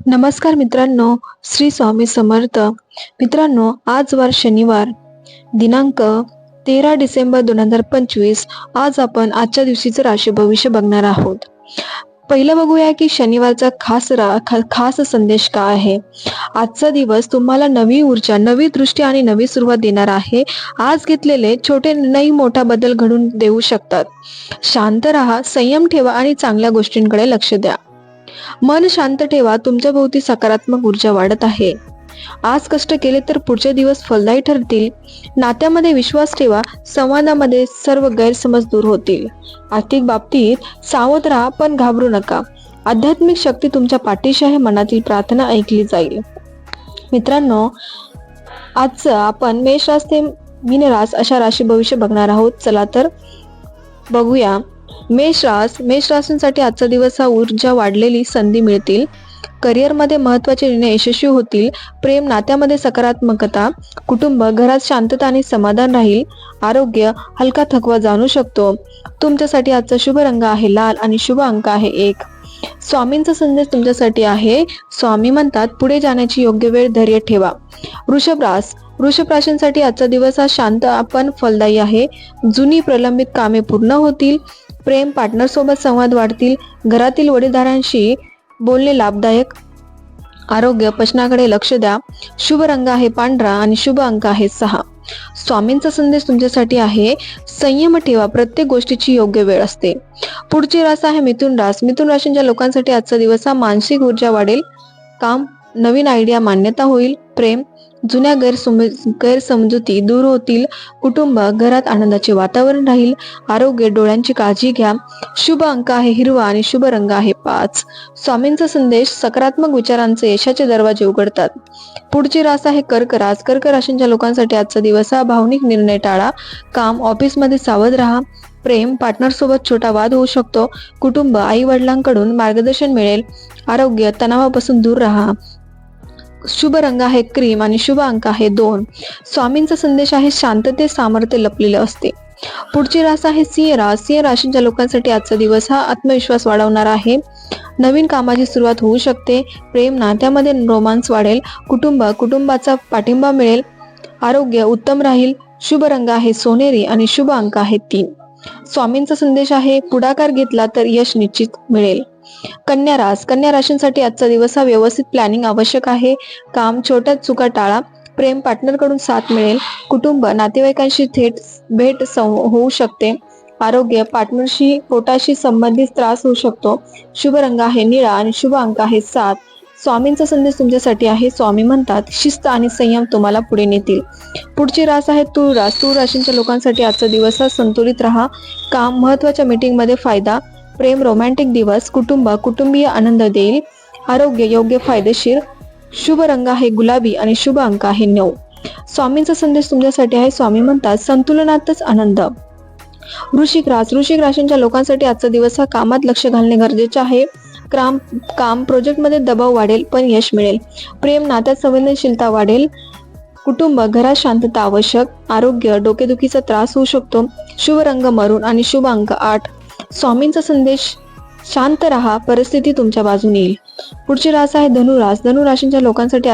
नमस्कार मित्रांनो, श्री स्वामी समर्थ. मित्रांनो, आज वार शनिवार, दिनांक 13 डिसेंबर 2025. आज आपण आजच्या दिवशीचं राशी भविष्य बघणार आहोत. पहिलं बघूया की शनिवारचा खास संदेश काय आहे. आजचा दिवस तुम्हाला नवी ऊर्जा, नवी दृष्टी आणि नवी सुरुवात देणार आहे. आज घेतलेले छोटे निर्णय मोठा बदल घडवून देऊ शकतात. शांत राहा, संयम ठेवा आणि चांगल्या गोष्टींकडे लक्ष द्या. मन शांत ठेवा, तुमच्या भोवती सकारात्मक ऊर्जा वाढत आहे. आज कष्ट केले तर पुढचे दिवस फलदायी ठरतील. नात्यामध्ये विश्वास ठेवा, संवादामध्ये सर्व गैरसमज दूर होतील. आर्थिक बाबतीत सावध राहा पण घाबरू नका. आध्यात्मिक शक्ती तुमच्या पाठीशी आहे, मनातील प्रार्थना ऐकली जाईल. मित्रांनो, आजचं आपण मेष रास ते मीन रास अशा राशी भविष्य बघणार आहोत. चला तर बघूया. मेष राशींसाठी आजचा दिवस हा ऊर्जा वाढलेली संधी मिळतील. करिअरमध्ये महत्त्वाचे निर्णय यशस्वी होतील. प्रेम नात्यामध्ये सकारात्मकता, कुटुंब घरात शांतता आणि समाधान राहील. आरोग्य हलका थकवा जाणू शकतो. तुमच्यासाठी आजचा शुभ रंग आहे लाल आणि शुभ अंक आहे 1. स्वामींचा संदेश तुमच्यासाठी आहे. स्वामी म्हणतात, पुढे जाण्याची योग्य वेळ धैर्य ठेवा. वृषभ राशींसाठी आजचा दिवस हा शांत पण फलदायी आहे. जुनी प्रलंबित कामे पूर्ण होतील. प्रेम पार्टनर सोबत संवाद वाढतील. घरातील वडीलधाऱ्यांशी बोलणे लाभदायक. आरोग्य पचनाकडे लक्ष द्या. शुभ रंग आहे पांढरा आणि शुभ अंक आहे 6. स्वामींचा संदेश तुमच्यासाठी आहे. संयम ठेवा, प्रत्येक गोष्टीची योग्य वेळ असते. पुढची रास आहे मिथुन राशींच्या लोकांसाठी आजचा दिवस हा मानसिक ऊर्जा वाढेल. काम नवीन आयडिया मान्यता होईल. प्रेम जुन्या गैरसमजुती दूर होतील. कुटुंब घरात आनंदाचे वातावरण राहील. आरोग्य डोळ्यांची काळजी घ्या. शुभ अंक आहे हिरवा आणि शुभ रंग आहे 5. स्वामींचा संदेश सकारात्मक विचारांचे यशाचे दरवाजे उघडतात. पुढची रास आहे कर्क राशींच्या लोकांसाठी आजचा दिवस हा भावनिक निर्णय टाळा. काम ऑफिसमध्ये सावध राहा. प्रेम पार्टनर सोबत छोटा वाद होऊ शकतो. कुटुंब आई वडिलांकडून मार्गदर्शन मिळेल. आरोग्य तणावापासून दूर राहा. शुभ रंग आहे क्रीम आणि शुभ अंक आहे 2. स्वामींचा संदेश आहे शांततेत सामर्थ्य लपलेले असते. पुढची रास आहे सिंह राशींच्या लोकांसाठी आजचा दिवस हा आत्मविश्वास वाढवणार आहे. नवीन कामाची सुरुवात होऊ शकते. प्रेम नात्यामध्ये रोमांस वाढेल. कुटुंबाचा पाठिंबा मिळेल. आरोग्य उत्तम राहील. शुभ रंग आहे सोनेरी आणि शुभ अंक आहे 3. स्वामींचा संदेश आहे पुढाकार घेतला तर यश निश्चित मिळेल. कन्या राशींसाठी आजचा दिवस हा व्यवस्थित प्लॅनिंग आवश्यक आहे. काम छोट्या चुका टाळा. प्रेम पार्टनरकडून साथ मिळेल. कुटुंब नातेवाईकांशी थेट भेट होऊ शकते. आरोग्य पार्टनरशी पोटाशी संबंधित त्रास होऊ शकतो. शुभ रंग आहे निळा आणि शुभ अंक आहे 7. स्वामींचा संदेश तुमच्यासाठी आहे. स्वामी म्हणतात, शिस्त आणि संयम तुम्हाला पुढे नेतील. पुढची रास आहे तूळ राशींच्या लोकांसाठी आजचा दिवस हा संतुलित राहा. काम महत्वाच्या मीटिंग मध्ये फायदा. प्रेम रोमॅन्टिक दिवस. कुटुंबीय आनंद देईल. आरोग्य योग्य फायदेशीर. शुभ रंग आहे गुलाबी आणि शुभ अंक आहे 9. स्वामींचा संदेश तुमच्यासाठी आहे. स्वामी म्हणतात, संतुलनातच आनंद. वृश्चिक राशींच्या लोकांसाठी आजचा दिवस हा कामात लक्ष घालणे गरजेचे आहे. काम प्रोजेक्टमध्ये दबाव वाढेल पण यश मिळेल. प्रेम नात्यात संवेदनशीलता वाढेल. कुटुंब घरात शांतता आवश्यक. आरोग्य डोकेदुखीचा त्रास होऊ शकतो. शुभ रंग मरून आणि शुभ अंक 8. स्वामींचा संदेश शांत राहा, परिस्थिती तुमच्या बाजूने येईल. पुढची रास आहे धनु राशींच्या लोकांसाठी